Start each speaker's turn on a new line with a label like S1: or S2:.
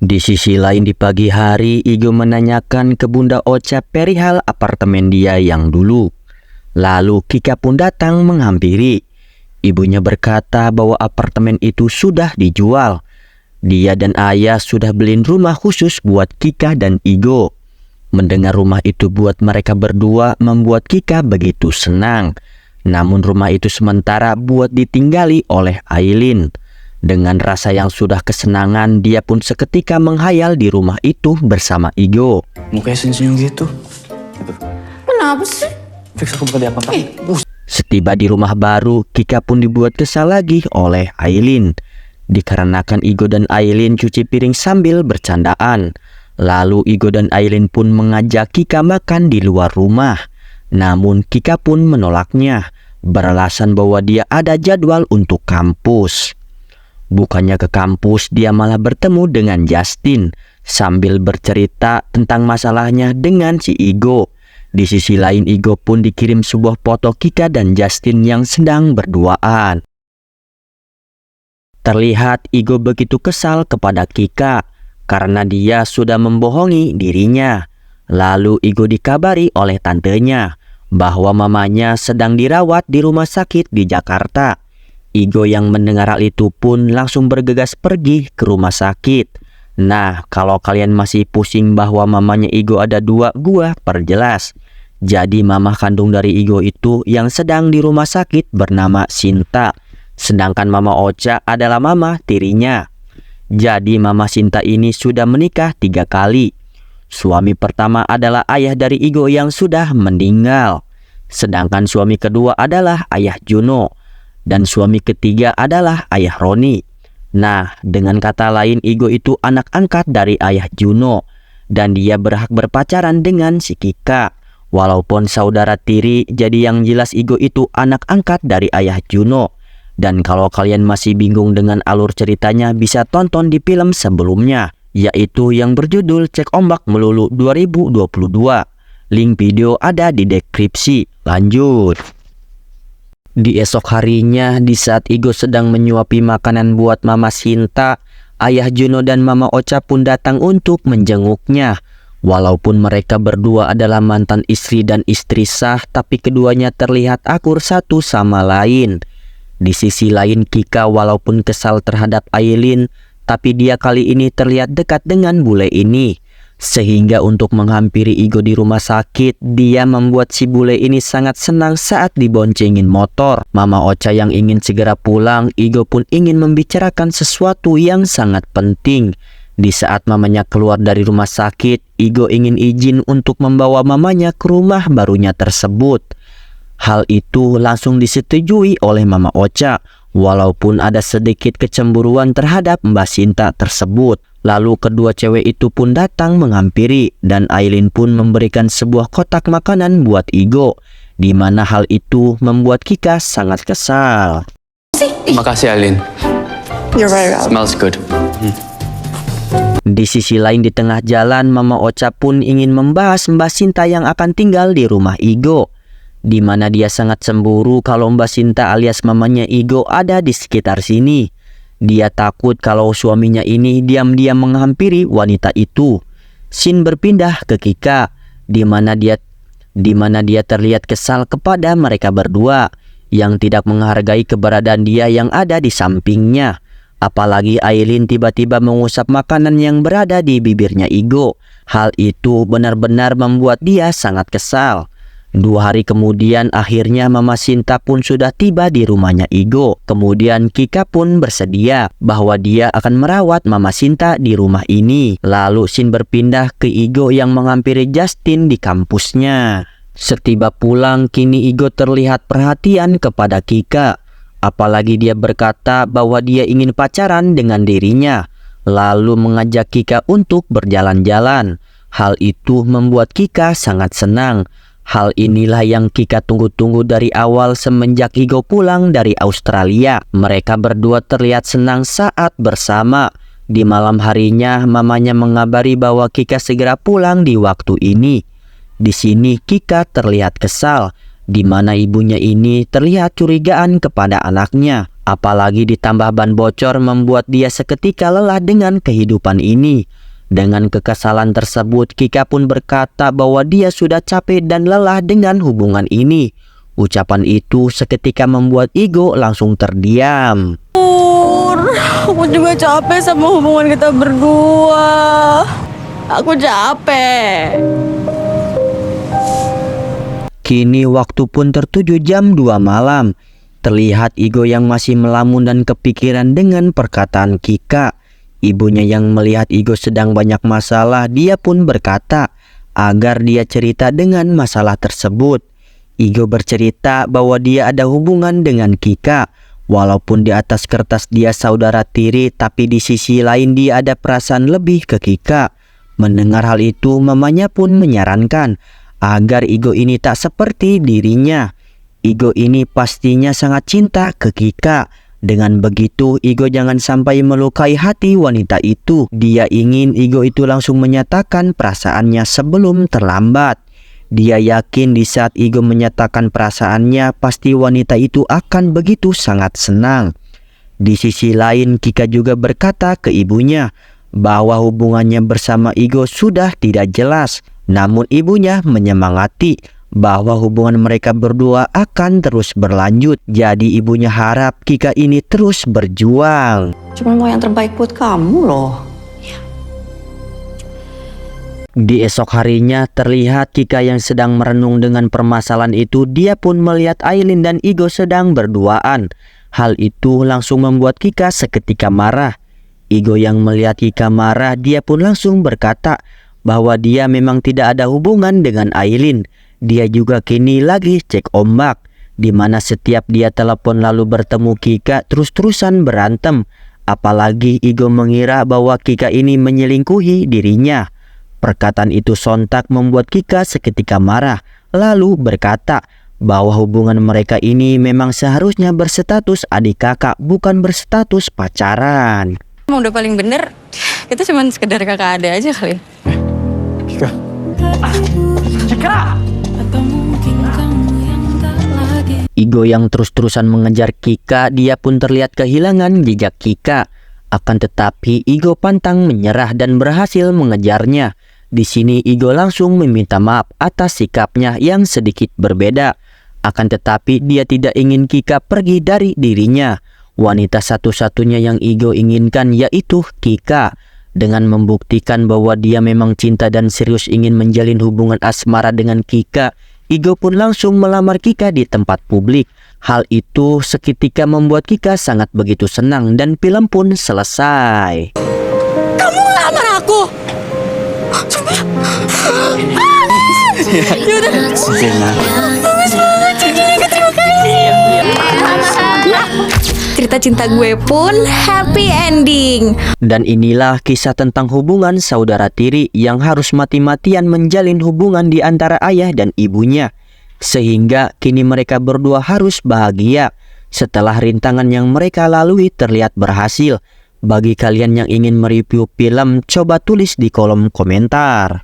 S1: Di sisi lain di pagi hari, Igo menanyakan ke Bunda Ocha perihal apartemen dia yang dulu. Lalu Kika pun datang menghampiri. Ibunya berkata bahwa apartemen itu sudah dijual. Dia dan ayah sudah beliin rumah khusus buat Kika dan Igo. Mendengar rumah itu buat mereka berdua membuat Kika begitu senang. Namun rumah itu sementara buat ditinggali oleh Aileen. Dengan rasa yang sudah kesenangan, dia pun seketika menghayal di rumah itu bersama Igo.
S2: Mukanya senyum gitu.
S3: Kenapa sih?
S2: Fix aku bukan diapa-apain.
S1: Setiba di rumah baru, Kika pun dibuat kesal lagi oleh Aileen. Dikarenakan Igo dan Aileen cuci piring sambil bercandaan. Lalu Igo dan Aileen pun mengajak Kika makan di luar rumah. Namun Kika pun menolaknya, beralasan bahwa dia ada jadwal untuk kampus. Bukannya ke kampus, dia malah bertemu dengan Justin sambil bercerita tentang masalahnya dengan si Igo. Di sisi lain, Igo pun dikirim sebuah foto Kika dan Justin yang sedang berduaan. Terlihat Igo begitu kesal kepada Kika karena dia sudah membohongi dirinya. Lalu Igo dikabari oleh tantenya bahwa mamanya sedang dirawat di rumah sakit di Jakarta. Igo yang mendengar hal itu pun langsung bergegas pergi ke rumah sakit. Nah, kalau kalian masih pusing bahwa mamanya Igo ada dua, gua perjelas. Jadi mama kandung dari Igo itu yang sedang di rumah sakit bernama Sinta. Sedangkan Mama Ocha adalah mama tirinya. Jadi Mama Sinta ini sudah menikah 3 kali. Suami pertama adalah ayah dari Igo yang sudah meninggal. Sedangkan suami kedua adalah ayah Juno. Dan suami ketiga adalah ayah Roni. Nah, dengan kata lain, Igo itu anak angkat dari ayah Juno. Dan dia berhak berpacaran dengan si Kika. Walaupun saudara tiri, jadi yang jelas Igo itu anak angkat dari ayah Juno. Dan kalau kalian masih bingung dengan alur ceritanya, bisa tonton di film sebelumnya, yaitu yang berjudul Cek Ombak Melulu 2022. Link video ada di deskripsi. Lanjut. Di esok harinya, di saat Igo sedang menyuapi makanan buat Mama Sinta, ayah Juno dan Mama Ocha pun datang untuk menjenguknya. Walaupun mereka berdua adalah mantan istri dan istri sah, tapi keduanya terlihat akur satu sama lain. Di sisi lain, Kika walaupun kesal terhadap Aileen, tapi dia kali ini terlihat dekat dengan bule ini. Sehingga untuk menghampiri Igo di rumah sakit, dia membuat si bule ini sangat senang saat diboncengin motor. Mama Ocha yang ingin segera pulang, Igo pun ingin membicarakan sesuatu yang sangat penting. Di saat mamanya keluar dari rumah sakit, Igo ingin izin untuk membawa mamanya ke rumah barunya tersebut. Hal itu langsung disetujui oleh Mama Ocha, walaupun ada sedikit kecemburuan terhadap Mbak Sinta tersebut. Lalu kedua cewek itu pun datang menghampiri dan Aileen pun memberikan sebuah kotak makanan buat Igo, di mana hal itu membuat Kika sangat kesal.
S2: Makasih Aileen.
S3: You're very welcome.
S2: Smells good.
S1: Di sisi lain di tengah jalan, Mama Ocha pun ingin membahas Mbak Sinta yang akan tinggal di rumah Igo, di mana dia sangat cemburu kalau Mbak Sinta alias mamanya Igo ada di sekitar sini. Dia takut kalau suaminya ini diam-diam menghampiri wanita itu. Scene berpindah ke Kika, di mana dia terlihat kesal kepada mereka berdua yang tidak menghargai keberadaan dia yang ada di sampingnya. Apalagi Aileen tiba-tiba mengusap makanan yang berada di bibirnya Igo. Hal itu benar-benar membuat dia sangat kesal. 2 hari kemudian akhirnya Mama Sinta pun sudah tiba di rumahnya Igo. Kemudian Kika pun bersedia bahwa dia akan merawat Mama Sinta di rumah ini. Lalu scene berpindah ke Igo yang menghampiri Justin di kampusnya. Setiba pulang, kini Igo terlihat perhatian kepada Kika. Apalagi dia berkata bahwa dia ingin pacaran dengan dirinya, lalu mengajak Kika untuk berjalan-jalan. Hal itu membuat Kika sangat senang. Hal inilah yang Kika tunggu-tunggu dari awal semenjak Igo pulang dari Australia. Mereka berdua terlihat senang saat bersama. Di malam harinya, mamanya mengabari bahwa Kika segera pulang di waktu ini. Di sini Kika terlihat kesal, di mana ibunya ini terlihat curigaan kepada anaknya. Apalagi ditambah ban bocor membuat dia seketika lelah dengan kehidupan ini. Dengan kekesalan tersebut, Kika pun berkata bahwa dia sudah capek dan lelah dengan hubungan ini. Ucapan itu seketika membuat Igo langsung terdiam.
S3: Aku juga capek sama hubungan kita berdua. Aku capek.
S1: Kini waktu pun tertuju jam 2 malam. Terlihat Igo yang masih melamun dan kepikiran dengan perkataan Kika. Ibunya yang melihat Igo sedang banyak masalah, dia pun berkata agar dia cerita dengan masalah tersebut. Igo bercerita bahwa dia ada hubungan dengan Kika. Walaupun di atas kertas dia saudara tiri, tapi di sisi lain dia ada perasaan lebih ke Kika. Mendengar hal itu, mamanya pun menyarankan agar Igo ini tak seperti dirinya. Igo ini pastinya sangat cinta ke Kika. Dengan begitu, Igo jangan sampai melukai hati wanita itu. Dia ingin Igo itu langsung menyatakan perasaannya sebelum terlambat. Dia yakin di saat Igo menyatakan perasaannya, pasti wanita itu akan begitu sangat senang. Di sisi lain, Kika juga berkata ke ibunya bahwa hubungannya bersama Igo sudah tidak jelas. Namun ibunya menyemangati bahwa hubungan mereka berdua akan terus berlanjut. Jadi ibunya harap Kika ini terus berjuang.
S3: Cuma mau yang terbaik buat kamu loh.
S1: Di esok harinya terlihat Kika yang sedang merenung dengan permasalahan itu. Dia pun melihat Aileen dan Igo sedang berduaan. Hal itu langsung membuat Kika seketika marah. Igo yang melihat Kika marah, dia pun langsung berkata bahwa dia memang tidak ada hubungan dengan Aileen. Dia juga kini lagi cek ombak, di mana setiap dia telepon lalu bertemu Kika terus-terusan berantem. Apalagi Igo mengira bahwa Kika ini menyelingkuhi dirinya. Perkataan itu sontak membuat Kika seketika marah, lalu berkata bahwa hubungan mereka ini memang seharusnya berstatus adik kakak, bukan berstatus pacaran.
S3: Emang udah paling bener, kita cuma sekedar kakak ada aja kali.
S2: Kika.
S1: Igo yang terus-terusan mengejar Kika, dia pun terlihat kehilangan jejak Kika. Akan tetapi Igo pantang menyerah dan berhasil mengejarnya. Di sini Igo langsung meminta maaf atas sikapnya yang sedikit berbeda. Akan tetapi dia tidak ingin Kika pergi dari dirinya. Wanita satu-satunya yang Igo inginkan yaitu Kika. Dengan membuktikan bahwa dia memang cinta dan serius ingin menjalin hubungan asmara dengan Kika, Igo pun langsung melamar Kika di tempat publik. Hal itu seketika membuat Kika sangat begitu senang dan film pun selesai.
S3: Kamu ngelamar aku? Coba. Yaudah. Bagus banget. Terima kasih. Cerita cinta gue pun happy ending.
S1: Dan inilah kisah tentang hubungan saudara tiri yang harus mati-matian menjalin hubungan di antara ayah dan ibunya. Sehingga kini mereka berdua harus bahagia. Setelah rintangan yang mereka lalui terlihat berhasil. Bagi kalian yang ingin mereview film, coba tulis di kolom komentar.